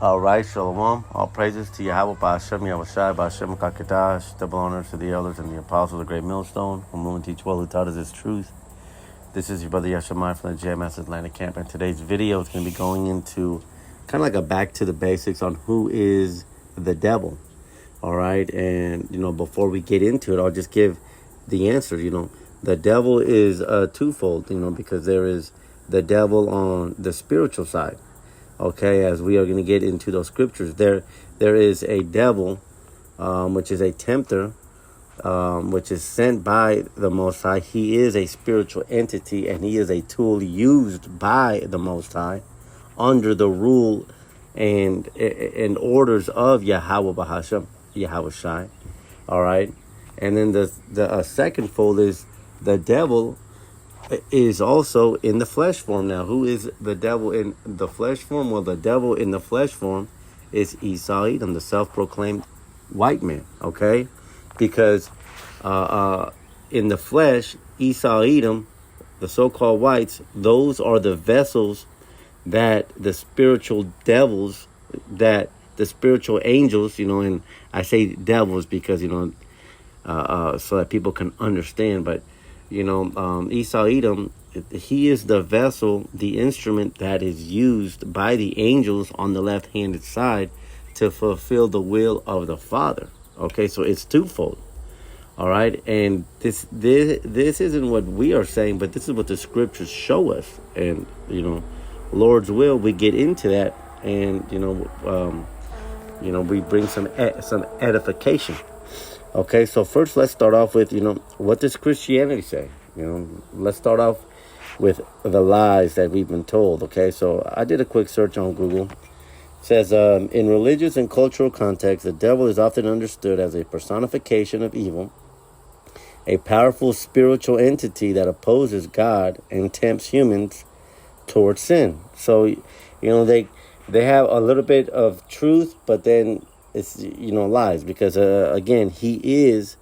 All right, Shalom. All praises to Yahweh, Ba'ashem, Yahushai, Ba'ashem, Kakadash, double honors to the elders and the apostles of the great millstone, whom will teach well, who taught us his truth. This is your brother Yashamai from the Jam Master Atlantic Camp, and today's video is going to be going into kind of like a back to the basics on who is the devil. All right, and before we get into it, I'll just give the answer. The devil is twofold. Because there is the devil on the spiritual side. Okay, as we are going to get into those scriptures, there is a devil, which is a tempter, which is sent by the Most High. He is a spiritual entity, and he is a tool used by the Most High under the rule and orders of Yahweh Bahashem, Yahweh Shai. All right, and then the second fold is the devil is also in the flesh form. Now, who is the devil in the flesh form? Well, the devil in the flesh form is Esau Edom, the self-proclaimed white man, okay? Because in the flesh, Esau Edom, the so-called whites, those are the vessels that the spiritual devils, that the spiritual angels, and I say devils because, so that people can understand, but Esau Edom, he is the vessel, the instrument that is used by the angels on the left-handed side to fulfill the will of the Father. Okay, so it's twofold. All right, and this isn't what we are saying, but this is what the scriptures show us. And Lord's will, we get into that, and we bring some edification. Okay, so first let's start off with, what does Christianity say? Let's start off with the lies that we've been told. Okay, so I did a quick search on Google. It says, in religious and cultural context, the devil is often understood as a personification of evil, a powerful spiritual entity that opposes God and tempts humans towards sin. So, they have a little bit of truth, but then it's lies, because again, he is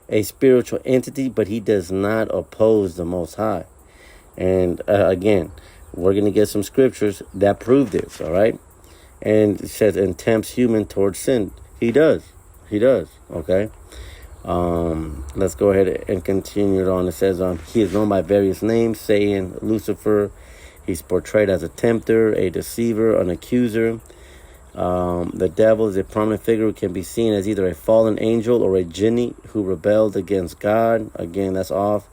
a spiritual entity, but he does not oppose the Most High. And again, we're going to get some scriptures that prove this. All right, and it says, and tempts human towards sin. He does. Okay, let's go ahead and continue on. It says, he is known by various names, saying Lucifer. He's portrayed as a tempter, a deceiver, an accuser. The devil is a prominent figure who can be seen as either a fallen angel or a jinni who rebelled against God. Again, that's off.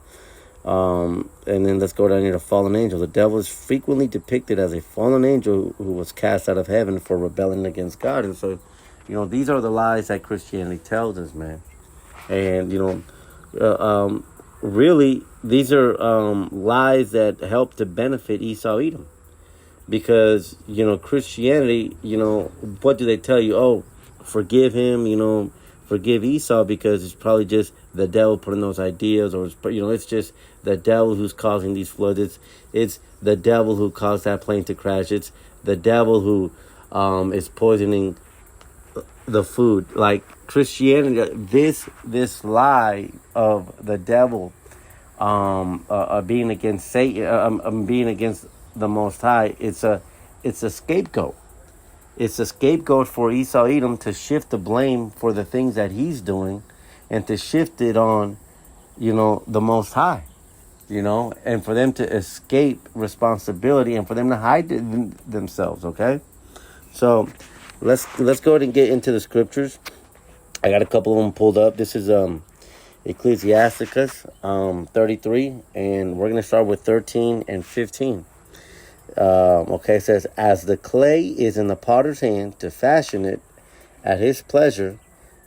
And then let's go down here to fallen angel. The devil is frequently depicted as a fallen angel who was cast out of heaven for rebelling against God. And so, these are the lies that Christianity tells us, man. And, really, these are lies that help to benefit Esau Edom. Because, Christianity, what do they tell you? Oh, forgive him, forgive Esau, because it's probably just the devil putting those ideas, or, it's just the devil who's causing these floods. It's the devil who caused that plane to crash. It's the devil who is poisoning the food. Like Christianity, this lie of the devil being against Satan, being against the Most High, it's a scapegoat. It's a scapegoat for Esau Edom to shift the blame for the things that he's doing, and to shift it on, the Most High, and for them to escape responsibility and for them to hide themselves. Okay, so let's go ahead and get into the scriptures. I got a couple of them pulled up. This is Ecclesiasticus 33, and we're gonna start with 13 and 15. It says, as the clay is in the potter's hand to fashion it at his pleasure,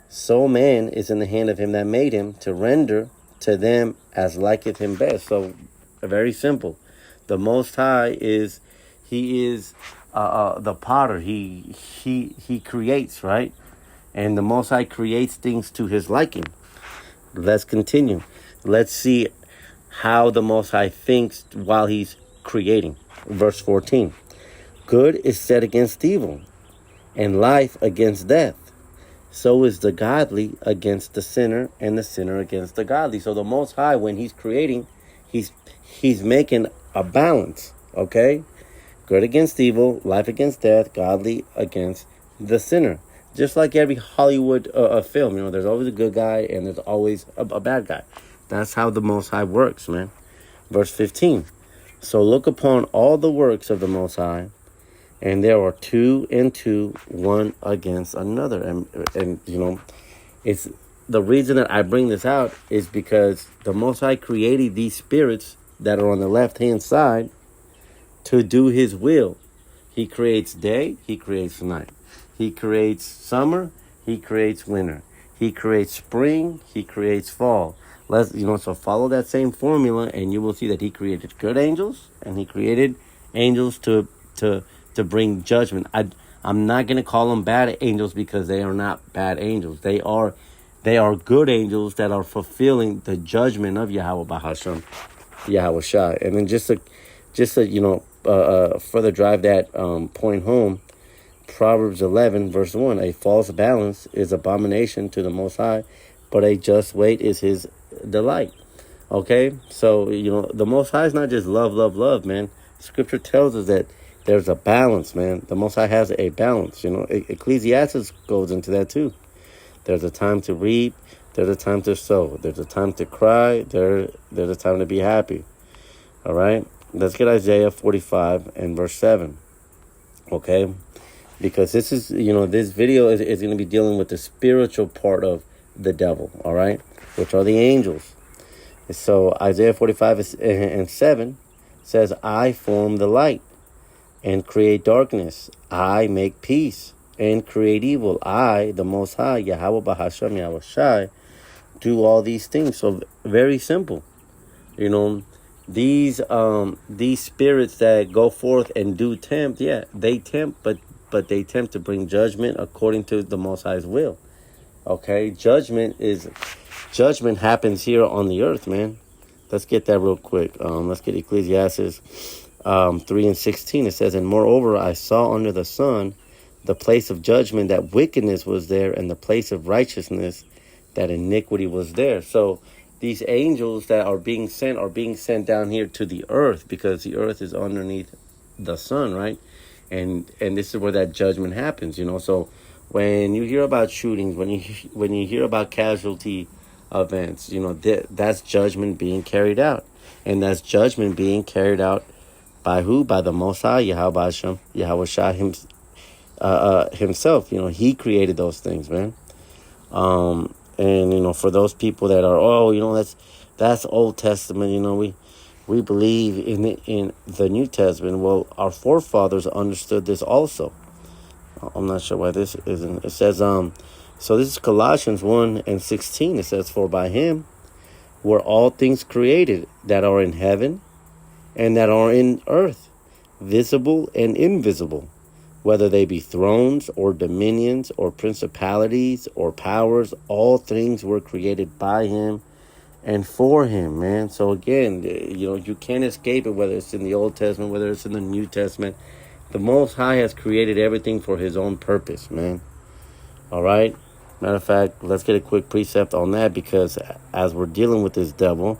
so man is in the hand of him that made him to render to them as liketh him best. So very simple. The Most High is the potter. He creates, right? And the Most High creates things to his liking. Let's continue. Let's see how the Most High thinks while he's creating. Verse 14. Good is set against evil, and life against death. So is the godly against the sinner, and the sinner against the godly. So the Most High, when he's creating, he's making a balance. Okay? Good against evil, life against death, godly against the sinner. Just like every Hollywood film, there's always a good guy and there's always a bad guy. That's how the Most High works, man. Verse 15. So look upon all the works of the Most High, and there are two and two, one against another. And it's the reason that I bring this out is because the Most High created these spirits that are on the left-hand side to do his will. He creates day, he creates night. He creates summer, he creates winter. He creates spring, he creates fall. So follow that same formula and you will see that he created good angels and he created angels to bring judgment. I'm not going to call them bad angels because they are not bad angels. They are good angels that are fulfilling the judgment of Yahweh Bahasham, Yahweh Shai. And then just to further drive that point home, Proverbs 11, verse 1, a false balance is abomination to the Most High, but a just weight is his delight. Okay? So, the Most High is not just love, love, love, man. Scripture tells us that there's a balance, man. The Most High has a balance, Ecclesiastes goes into that too. There's a time to reap. There's a time to sow. There's a time to cry. There's a time to be happy. All right? Let's get Isaiah 45 and verse 7. Okay? Because this is, this video is going to be dealing with the spiritual part of the devil, all right, which are the angels. So Isaiah 45 and 7 says, I form the light and create darkness. I make peace and create evil. I, the Most High, Yahweh Bahasham Yahweh Shai, do all these things. So very simple. These spirits that go forth and do tempt, they tempt, but they tempt to bring judgment according to the Most High's will. Okay, judgment happens here on the earth, man. Let's get that real quick. Let's get Ecclesiastes 3 and 16. It says, and moreover, I saw under the sun the place of judgment that wickedness was there, and the place of righteousness that iniquity was there. So these angels that are being sent down here to the earth, because the earth is underneath the sun, right? And this is where that judgment happens, So when you hear about shootings, when you hear about casualty events, that's judgment being carried out. And that's judgment being carried out by who? By the Most High, Yahweh Hashem, Yahweh Shai himself. He created those things, man. And, for those people that are, that's Old Testament, we believe in the New Testament. Well, our forefathers understood this also. I'm not sure why this isn't. It says, so this is Colossians 1 and 16. It says, for by him were all things created that are in heaven and that are in earth, visible and invisible, whether they be thrones or dominions or principalities or powers. All things were created by him and for him, man. So again, you can't escape it, whether it's in the Old Testament, whether it's in the New Testament. The Most High has created everything for his own purpose, man. All right? Matter of fact, let's get a quick precept on that, because as we're dealing with this devil,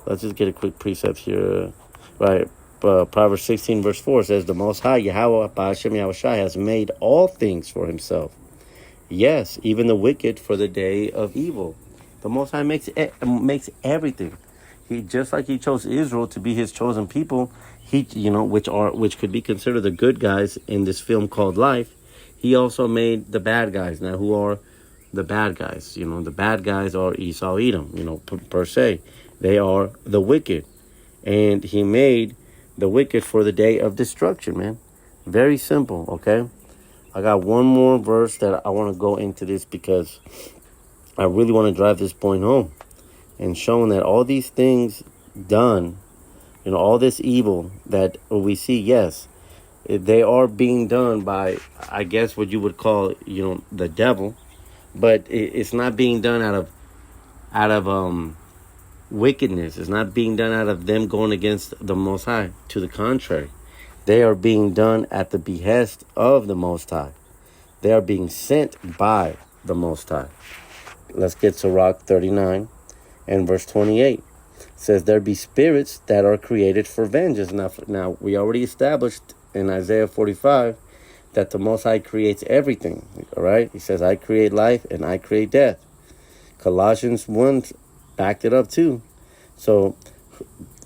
let's just get a quick precept here. Right? Proverbs 16 verse 4 says, the Most High, Yahweh Ba'ashem Yahweh Shai, has made all things for himself. Yes, even the wicked for the day of evil. The Most High makes everything. He, just like he chose Israel to be his chosen people, which could be considered the good guys in this film called Life. He also made the bad guys. Now, who are the bad guys? The bad guys are Esau, Edom, per se. They are the wicked. And he made the wicked for the day of destruction, man. Very simple, okay? I got one more verse that I want to go into this, because I really want to drive this point home and showing that all these things done, all this evil that we see, yes, they are being done by, I guess, what you would call, the devil, but it's not being done out of wickedness. It's not being done out of them going against the Most High. To the contrary, they are being done at the behest of the Most High. They are being sent by the Most High. Let's get Sirach 39 and verse 28. It says, there be spirits that are created for vengeance. Now we already established in Isaiah 45 that the Most High creates everything. All right? He says, I create life and I create death. Colossians 1 backed it up too. So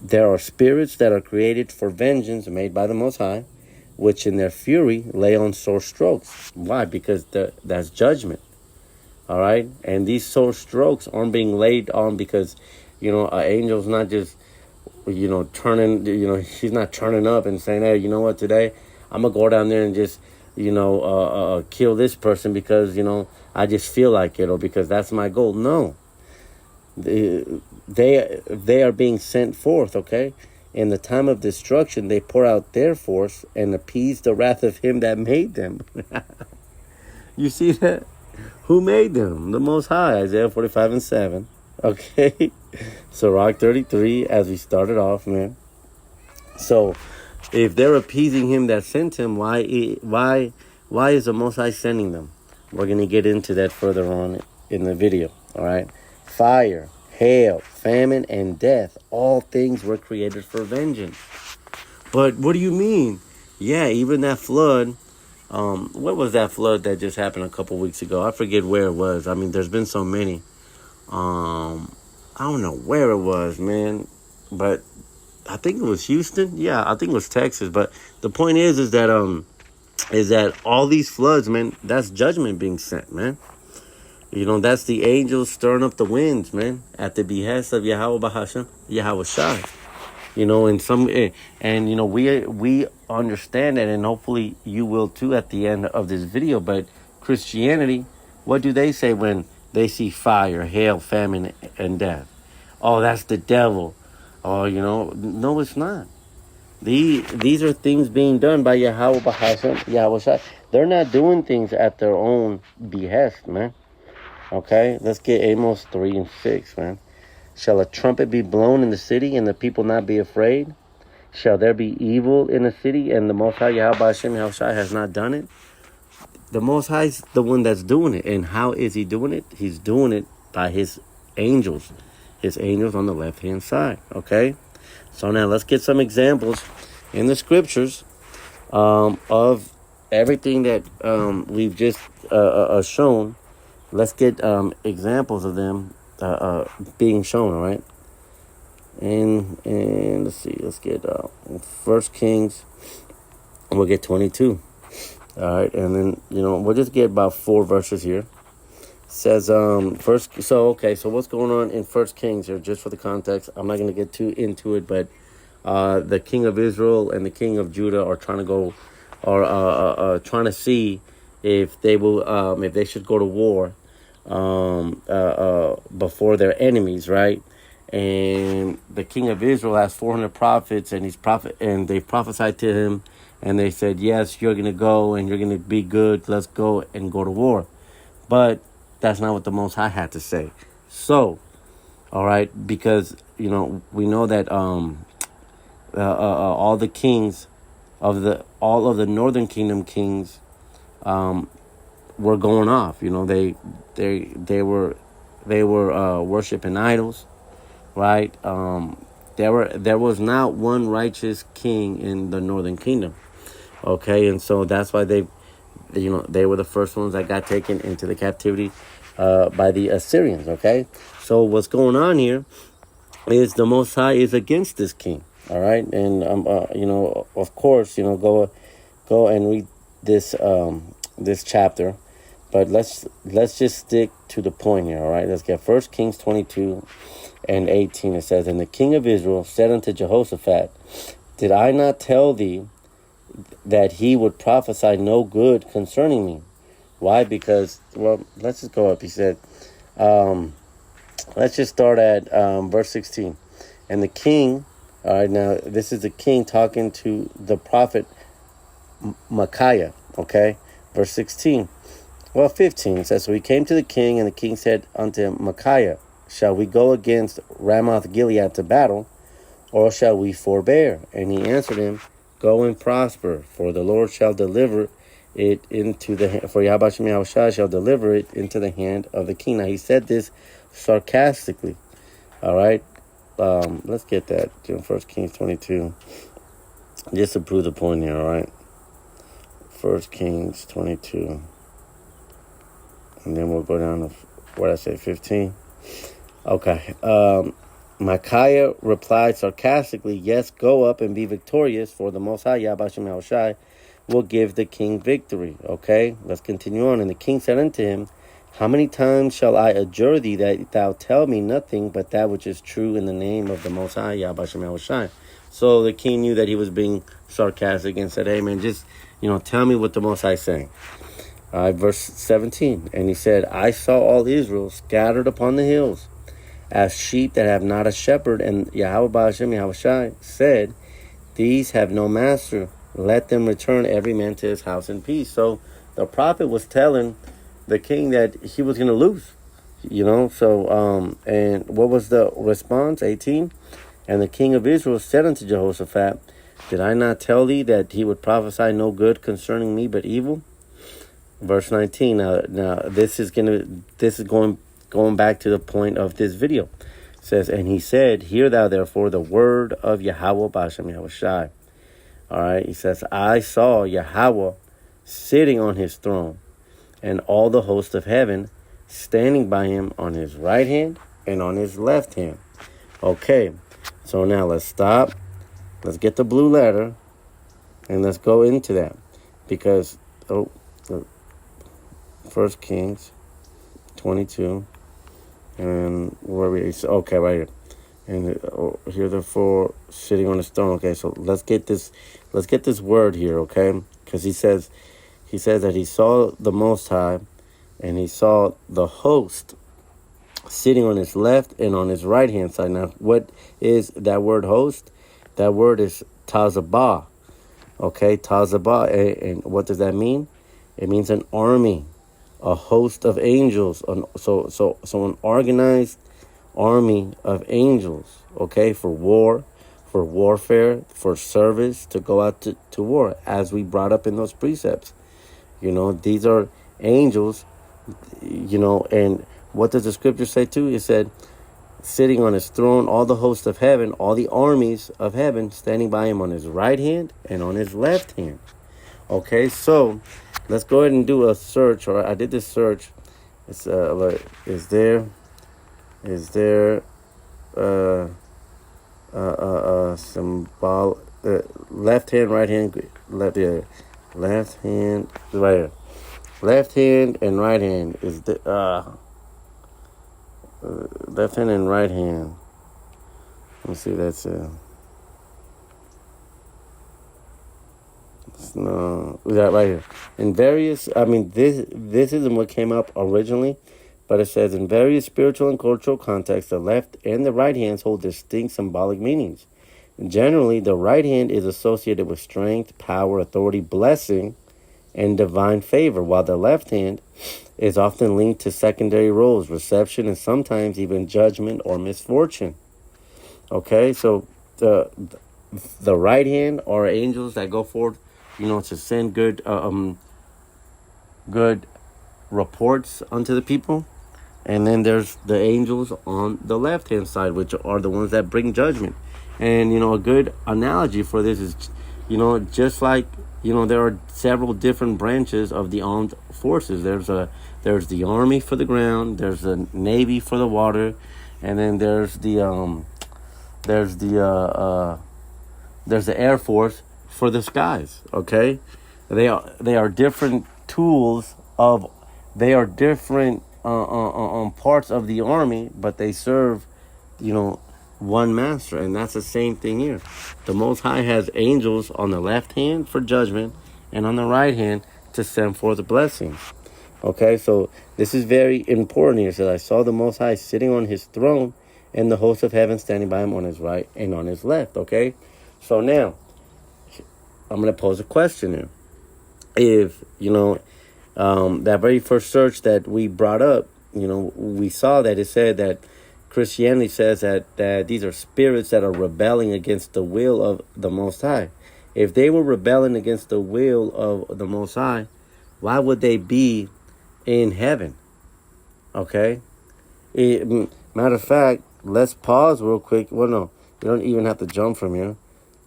there are spirits that are created for vengeance made by the Most High, which in their fury lay on sore strokes. Why? Because that's judgment. All right? And these sore strokes aren't being laid on because, an angel's not just, turning, he's not turning up and saying, hey, you know what, today I'm going to go down there and just, kill this person because, I just feel like it or because that's my goal. No. They are being sent forth, okay? In the time of destruction, they pour out their force and appease the wrath of him that made them. You see that? Who made them? The Most High, Isaiah 45 and 7. Okay? Sirach 33, as we started off, man. So, if they're appeasing him that sent him, why is the Most High sending them? We're going to get into that further on in the video, all right? Fire, hail, famine, and death, all things were created for vengeance. But what do you mean? Yeah, even that flood, what was that flood that just happened a couple weeks ago? I forget where it was. I mean, there's been so many. I don't know where it was, man, but I think it was Houston. Yeah, I think it was Texas. But the point is that all these floods, man, that's judgment being sent, man. That's the angels stirring up the winds, man, at the behest of Yahweh Bahashem, Yahweh Shai. We understand that, and hopefully you will too at the end of this video. But Christianity, what do they say when they see fire, hail, famine, and death? Oh, that's the devil. Oh, no, it's not. These are things being done by Yahweh Bahashem, Yahweh Shai. They're not doing things at their own behest, man. Okay, let's get Amos 3 and 6, man. Shall a trumpet be blown in the city and the people not be afraid? Shall there be evil in the city and the Most High Yahweh Hashem Yahweh Shai has not done it? The Most High is the one that's doing it. And how is he doing it? He's doing it by his angels. His angels on the left-hand side, okay? So now let's get some examples in the scriptures of everything that we've just shown. Let's get examples of them being shown, all right? And let's see, let's get 1 Kings, and we'll get 22. All right, and then, we'll just get about 4 verses here. It says, so what's going on in 1 Kings here, just for the context? I'm not going to get too into it, but the king of Israel and the king of Judah are trying to go, or trying to see if they will, if they should go to war before their enemies, right? And the king of Israel has 400 prophets, and they prophesied to him, and they said, yes, you're going to go, and you're going to be good. Let's go and go to war. But that's not what the Most High had to say. So, all right, because, we know that all the kings all of the northern kingdom kings were going off. They were worshiping idols, right? There was not one righteous king in the northern kingdom. Okay, and so that's why they were the first ones that got taken into the captivity by the Assyrians. Okay, so what's going on here is the Most High is against this king. All right, and of course, go and read this this chapter, but let's just stick to the point here. All right, let's get 1 Kings 22 and 18. It says, and the king of Israel said unto Jehoshaphat, did I not tell thee that he would prophesy no good concerning me? Why? Because, well, let's just go up. He said, let's just start at verse 16. And the king, all right, now this is the king talking to the prophet Micaiah, okay? Verse 16. Well, 15 says, so he came to the king, and the king said unto Micaiah, shall we go against Ramoth Gilead to battle, or shall we forbear? And he answered him, go and prosper, for the Lord shall deliver it into the for Yahweh Shai shall deliver it into the hand of the king. Now he said this sarcastically. All right, let's get that 1 Kings 22, just to prove the point here. All right, 1 Kings 22. And then we'll go down to, what did I say, 15? Okay. Micaiah replied sarcastically, yes, go up and be victorious, for the Most High, Yahweh Hashem Yahushai, will give the king victory. Okay, let's continue on. And the king said unto him, how many times shall I adjure thee that thou tell me nothing but that which is true in the name of the Most High, Yahweh Hashem Yahushai? So the king knew that he was being sarcastic and said, hey, man, just, tell me what the Most High is saying. Verse 17, and he said, I saw all Israel scattered upon the hills, as sheep that have not a shepherd. And Yahweh Hashem Yahushai said, these have no master. Let them return every man to his house in peace. So the prophet was telling the king that he was going to lose, So, and what was the response? 18, and the king of Israel said unto Jehoshaphat, did I not tell thee that he would prophesy no good concerning me but evil? Verse 19. Now this is going back to the point of this video. It says, and he said, hear thou therefore the word of Yahweh Bashem Yahushai. All right. He says, I saw Yahweh sitting on his throne, and all the host of heaven standing by him on his right hand and on his left hand. Okay. So now let's stop. Let's get the blue letter, and let's go into that, because 1 Kings 22, and where we, okay, right here, and here the four sitting on his throne. Okay, so let's get this word here, okay, because he says that he saw the Most High, and he saw the host sitting on his left and on his right hand side. Now, what is that word host? That word is tazabah. Okay, tazabah, and what does that mean? It means an army, a host of angels, so an organized army of angels, okay, for war, for warfare, for service, to go out to war, as we brought up in those precepts. These are angels, and what does the scripture say too? It said, sitting on his throne, all the hosts of heaven, all the armies of heaven standing by him on his right hand and on his left hand. Okay, so let's go ahead and do a search. Or I did this search. It's is there symbol, left hand, right hand, left hand, right here. Left hand and right hand is the left hand and right hand. Let me see. That's no, we got right here. In various, this isn't what came up originally, but it says in various spiritual and cultural contexts, the left and the right hands hold distinct symbolic meanings. Generally, the right hand is associated with strength, power, authority, blessing, and divine favor, while the left hand is often linked to secondary roles, reception, and sometimes even judgment or misfortune. Okay, so the right hand are angels that go forth, to send good reports unto the people. And then there's the angels on the left hand side, which are the ones that bring judgment. And a good analogy for this is, just like there are several different branches of the armed forces. There's the army for the ground, there's the navy for the water, and then there's the air force for the skies. Okay, they are different tools of, they are different parts of the army, but they serve one master. And that's the same thing here. The Most High has angels on the left hand for judgment, and on the right hand to send forth the blessings. Okay, so this is very important here. It says, I saw the Most High sitting on his throne, and the host of heaven standing by him on his right and on his left. Okay, so now I'm going to pose a question here. If that very first search that we brought up, we saw that it said that Christianity says that these are spirits that are rebelling against the will of the Most High. If they were rebelling against the will of the Most High, why would they be in heaven? Okay? Matter of fact, let's pause real quick. Well, no, you don't even have to jump from here.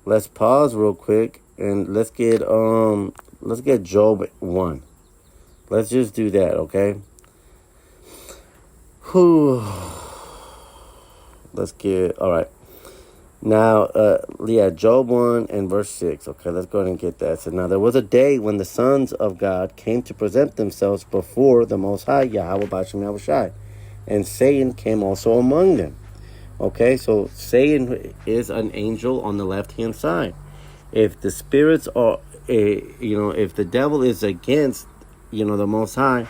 Let's pause real quick and let's get let's get Job 1. Let's just do that, okay? Whew. Let's get, all right. Now, Job 1 and verse 6. Okay, let's go ahead and get that. So now there was a day when the sons of God came to present themselves before the Most High, Yahweh B'Shem Yahushai. And Satan came also among them. Okay, so Satan is an angel on the left-hand side. If the spirits are, if the devil is against, the Most High,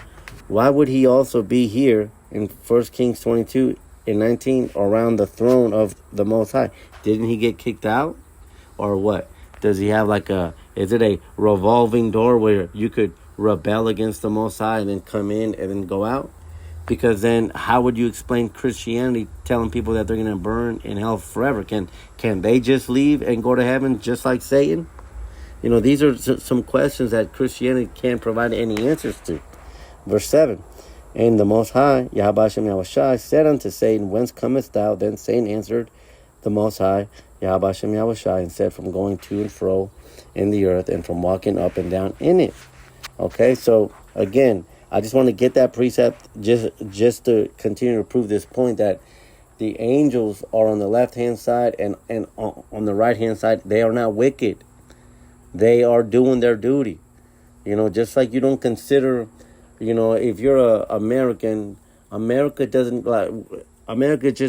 why would he also be here in 1 Kings 22 and 19 around the throne of the Most High? Didn't he get kicked out? Or what? Does he have is it a revolving door where you could rebel against the Most High and then come in and then go out? Because then how would you explain Christianity telling people that they're going to burn in hell forever? Can they just leave and go to heaven just like Satan? These are some questions that Christianity can't provide any answers to. Verse 7. And the Most High, Yahweh Shem Yahushai, said unto Satan, Whence comest thou? Then Satan answered the Most High, Yahweh Shem Yahushai, and said, From going to and fro in the earth, and from walking up and down in it. Okay, so again, I just want to get that precept just to continue to prove this point that the angels are on the left-hand side and on the right-hand side. They are not wicked. They are doing their duty. Just like you don't consider, if you're a American, America just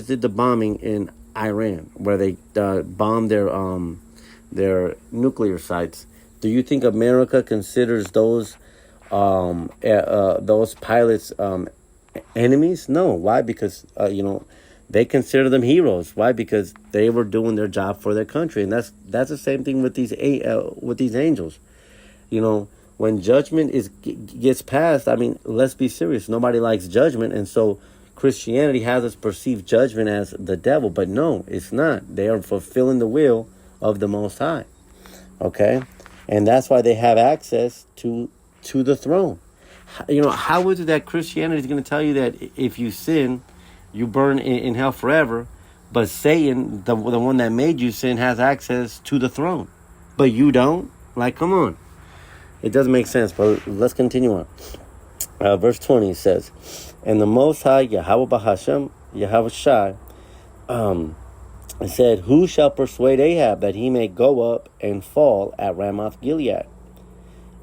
did the bombing in Iran where they bombed their nuclear sites. Do you think America considers those pilots enemies? No. Why? Because they consider them heroes. Why? Because they were doing their job for their country, and that's the same thing with these angels. When judgment gets passed, let's be serious. Nobody likes judgment, and so Christianity has us perceive judgment as the devil, but no, it's not. They are fulfilling the will of the Most High. Okay, and that's why they have access to the throne. How is it that Christianity is going to tell you that if you sin, you burn in hell forever, but Satan, the one that made you sin, has access to the throne, but you don't? Come on. It doesn't make sense, but let's continue on. Verse 20 says, And the Most High, Yahweh B'Hashem, Yahweh Shai, said, Who shall persuade Ahab that he may go up and fall at Ramoth Gilead?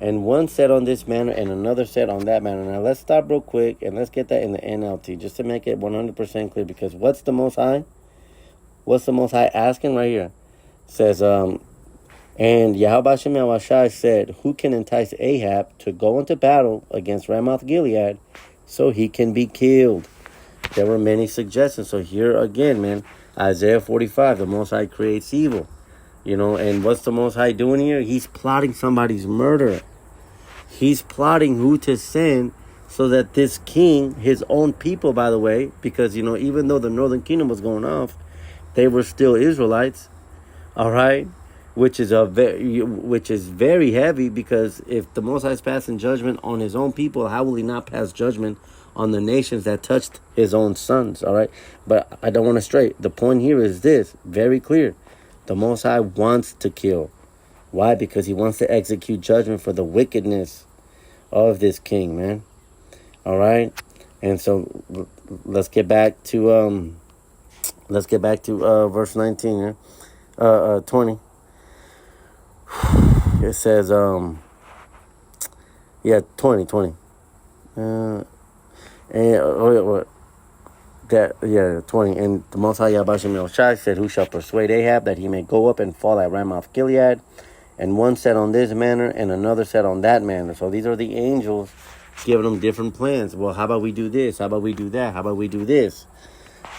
And one said on this manner, and another said on that manner. Now let's stop real quick, and let's get that in the NLT, just to make it 100% clear, because what's the Most High? What's the Most High asking right here? It says, And Yahweh Shem Yahushai said, Who can entice Ahab to go into battle against Ramoth Gilead so he can be killed? There were many suggestions. So here again, man, Isaiah 45, the Most High creates evil. And what's the Most High doing here? He's plotting somebody's murder. He's plotting who to send so that this king, his own people, by the way, because, even though the northern kingdom was going off, they were still Israelites. All right. Which is very heavy, because if the Most High is passing judgment on his own people, how will he not pass judgment on the nations that touched his own sons? All right. But I don't want to stray. The point here is this, very clear. The Most High wants to kill. Why? Because he wants to execute judgment for the wickedness of this king, man. All right. And so let's get back to verse 19 here. 20. It says 20. And 20. And the Most High Yahweh Shem Yahushai said, Who shall persuade Ahab that he may go up and fall at Ramoth Gilead? And one said on this manner, and another said on that manner. So these are the angels giving them different plans. Well, how about we do this? How about we do that? How about we do this?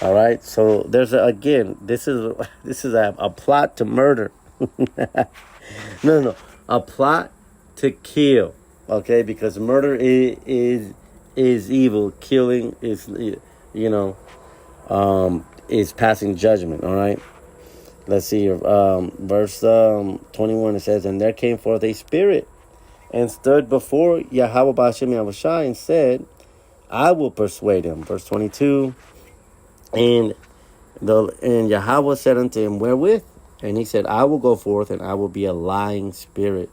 All right. So there's this is a plot to murder. No, a plot to kill. Okay, because murder is evil. Killing is is passing judgment. All right. Let's see here. Verse 21. It says, And there came forth a spirit, and stood before Yahweh B'Shem Yahushai, and said, I will persuade him. Verse 22. And Yahweh said unto him, Wherewith? And he said, I will go forth, and I will be a lying spirit.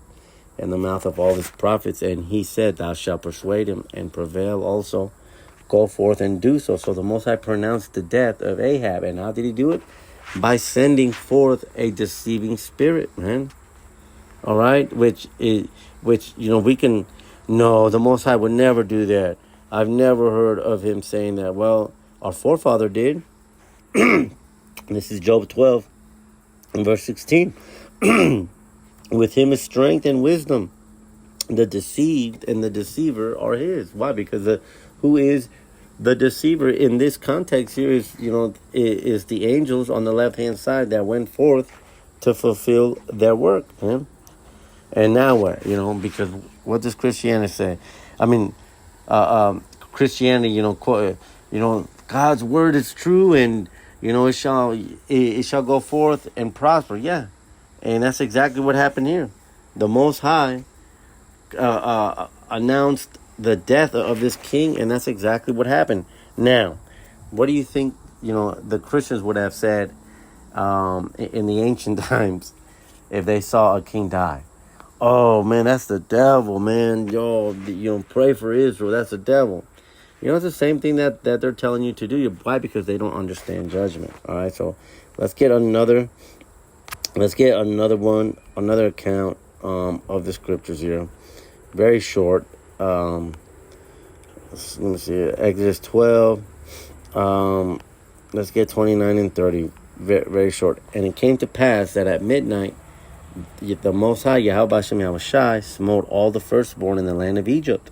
and the mouth of all his prophets. And he said, thou shalt persuade him and prevail also. Go forth and do so. So the Most High pronounced the death of Ahab. And how did he do it? By sending forth a deceiving spirit, man. All right? Which, we can... No, the Most High would never do that. I've never heard of him saying that. Well, our forefather did. This is Job 12, verse 16. With him is strength and wisdom. The deceived and the deceiver are his. Why? Because who is the deceiver in this context here is the angels on the left-hand side that went forth to fulfill their work, man. And now what? Because what does Christianity say? I mean, Christianity, God's word is true, and it shall go forth and prosper. Yeah, and that's exactly what happened here. The Most High announced the death of this king, and that's exactly what happened. Now, what do you think? The Christians would have said in the ancient times if they saw a king die. Oh man, that's the devil, man. Pray for Israel. That's the devil. It's the same thing that they're telling you to do. Why? Because they don't understand judgment. All right, so let's get another account of the scriptures here. Very short. Let me see. Exodus 12. Let's get 29 and 30. Very, very short. And it came to pass that at midnight, the Most High, Yahweh Hashem Yahushai, smote all the firstborn in the land of Egypt,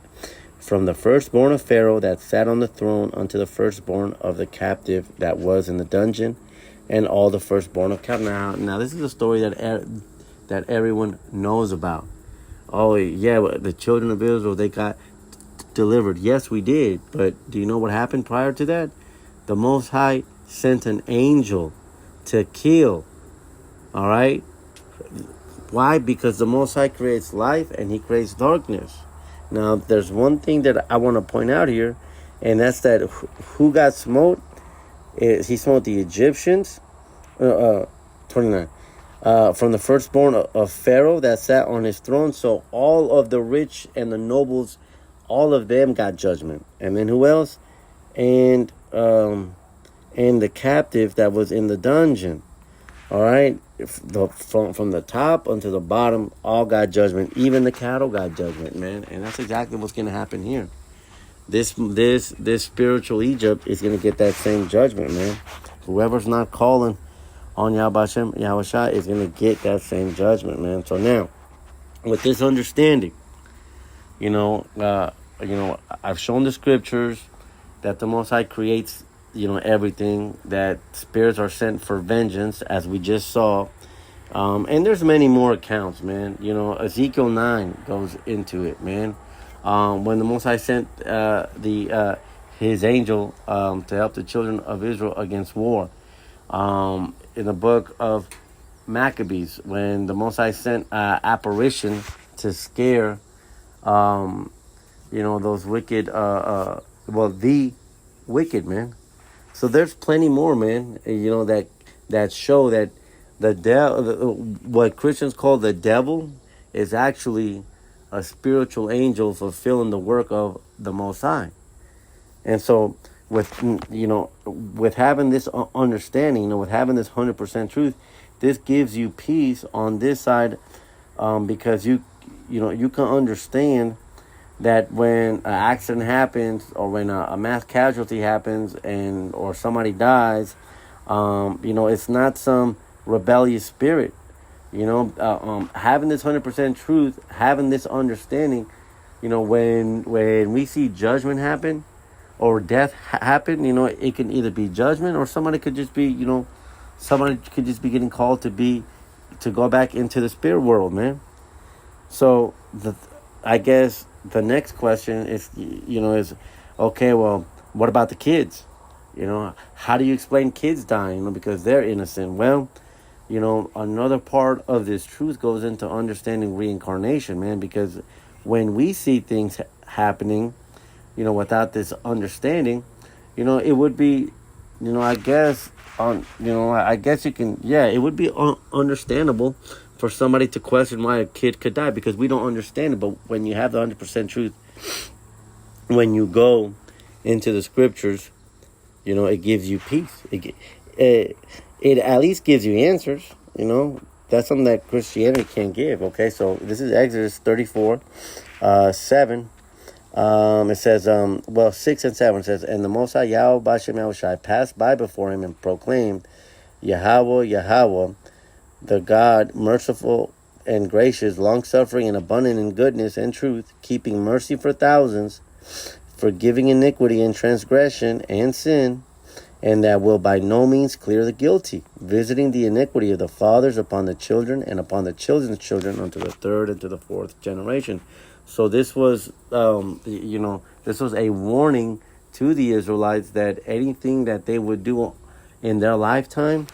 from the firstborn of Pharaoh that sat on the throne unto the firstborn of the captive that was in the dungeon, and all the firstborn of cattle. Now this is a story that everyone knows about. Oh yeah, the children of Israel, they got delivered. Yes, we did. But do you know what happened prior to that? The Most High sent an angel to kill. All right. Why? Because the Most High creates life and he creates darkness. Now, there's one thing that I want to point out here, and that's that who got smote? He smote the Egyptians. 29. From the firstborn of Pharaoh that sat on his throne. So all of the rich and the nobles, all of them got judgment. And then who else? And the captive that was in the dungeon. All right, from the top unto the bottom, all got judgment. Even the cattle got judgment, man. And that's exactly what's going to happen here. This spiritual Egypt is going to get that same judgment, man. Whoever's not calling on Yahweh Hashem, Yahushua, is going to get that same judgment, man. So now, with this understanding, I've shown the scriptures that the Most High creates everything, that spirits are sent for vengeance, as we just saw. And there's many more accounts, man. Ezekiel 9 goes into it, man. When the Most High sent his angel to help the children of Israel against war. In the book of Maccabees, when the Most High sent apparition to scare, those wicked, the wicked, man. So there's plenty more, man, that show that the devil, what Christians call the devil, is actually a spiritual angel fulfilling the work of the Most High. And so with having this understanding, with having this 100% truth, this gives you peace on this side, because you can understand that when an accident happens, or when a mass casualty happens, or somebody dies, it's not some rebellious spirit. Having this 100% truth, having this understanding, when we see judgment happen or death happen, it can either be judgment, or somebody could just be, getting called to go back into the spirit world, man. So I guess the next question is, okay, well, what about the kids? How do you explain kids dying? Because they're innocent. Well, another part of this truth goes into understanding reincarnation, man. Because when we see things happening, without this understanding, it would be, I guess you can, it would be understandable for somebody to question why a kid could die, because we don't understand it. But when you have the 100% truth, when you go into the scriptures, it gives you peace. It at least gives you answers. That's something that Christianity can't give. Okay, so this is Exodus 34, 7. It says, 6 and 7 says, and the Most High Yahweh Bashem Yahushai passed by before him and proclaimed, Yahweh, Yahweh, the God, merciful and gracious, long-suffering and abundant in goodness and truth, keeping mercy for thousands, forgiving iniquity and transgression and sin, and that will by no means clear the guilty, visiting the iniquity of the fathers upon the children and upon the children's children unto the third and to the fourth generation. So this was, this was a warning to the Israelites that anything that they would do in their lifetime,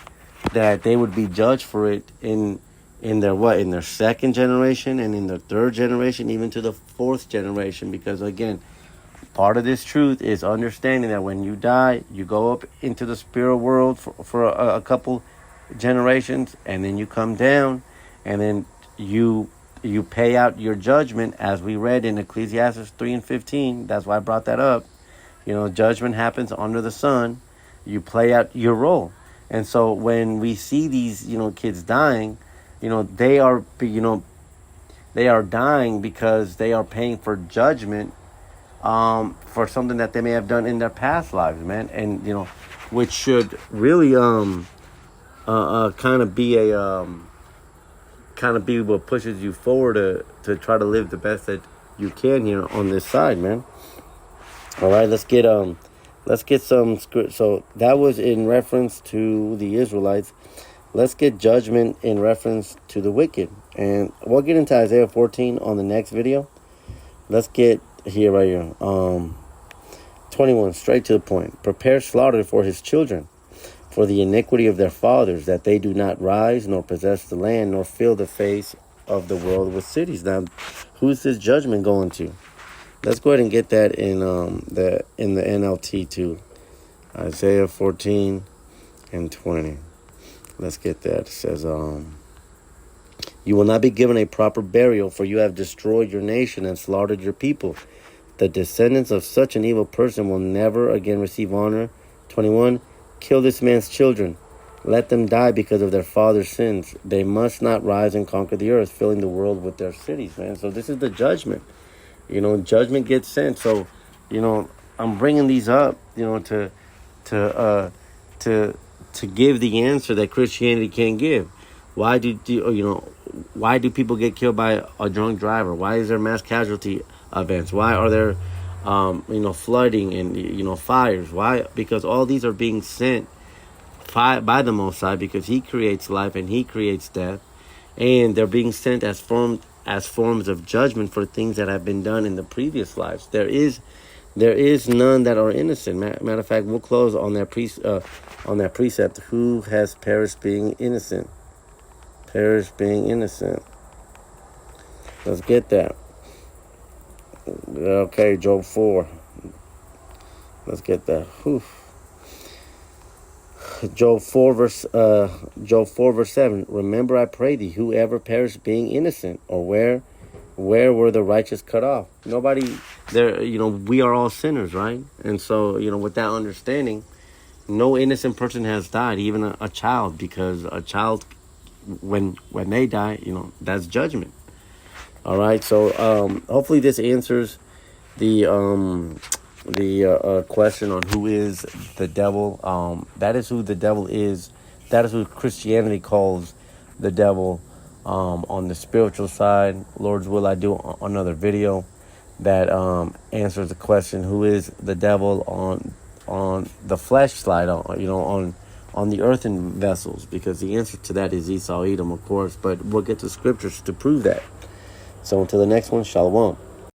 that they would be judged for it in their second generation and in their third generation, even to the fourth generation. Because again, part of this truth is understanding that when you die, you go up into the spirit world for a couple generations, and then you come down, and then you pay out your judgment, as we read in Ecclesiastes 3 and 15. That's why I brought that up. Judgment happens under the sun. You play out your role. And so when we see these, kids dying, they are dying because they are paying for judgment for something that they may have done in their past lives, man. And, which should really kind of be what pushes you forward to try to live the best that you can here on this side, man. All right, let's get some script. So that was in reference to the Israelites. Let's get judgment in reference to the wicked, and we'll get into Isaiah 14 on the next video. Let's get here right here. 21, straight to the point. Prepare slaughter for his children, for the iniquity of their fathers, that they do not rise, nor possess the land, nor fill the face of the world with cities. Now, who's this judgment going to? Let's go ahead and get that in the NLT too. Isaiah 14 and 20. Let's get that. It says, you will not be given a proper burial, for you have destroyed your nation and slaughtered your people. The descendants of such an evil person will never again receive honor. 21. Kill this man's children. Let them die because of their father's sins. They must not rise and conquer the earth, filling the world with their cities, man. So this is the judgment. Judgment gets sent. So, I'm bringing these up, to give the answer that Christianity can't give. Why do people get killed by a drunk driver? Why is there mass casualty events? Why are there, flooding and, fires? Why? Because all these are being sent by the Most High, because he creates life and he creates death. And they're being sent as forms of judgment for things that have been done in the previous lives. There is none that are innocent. Matter of fact, we'll close on that precept. Who has perished being innocent? Perished being innocent. Let's get that. Okay, Job 4. Let's get that. Whew. Job 4 verse 7. Remember, I pray thee, whoever perished being innocent, or where were the righteous cut off? Nobody there. We are all sinners, right? And so, with that understanding, no innocent person has died, even a child, because a child, when they die, that's judgment. All right. So hopefully this answers the question on who is the devil. That is who the devil is. That is who Christianity calls the devil. On the spiritual side, Lord's will, I do another video that answers the question, who is the devil on the flesh side, on the earthen vessels, because the answer to that is Esau, Edom, of course, but we'll get to scriptures to prove that. So until the next one, Shalom.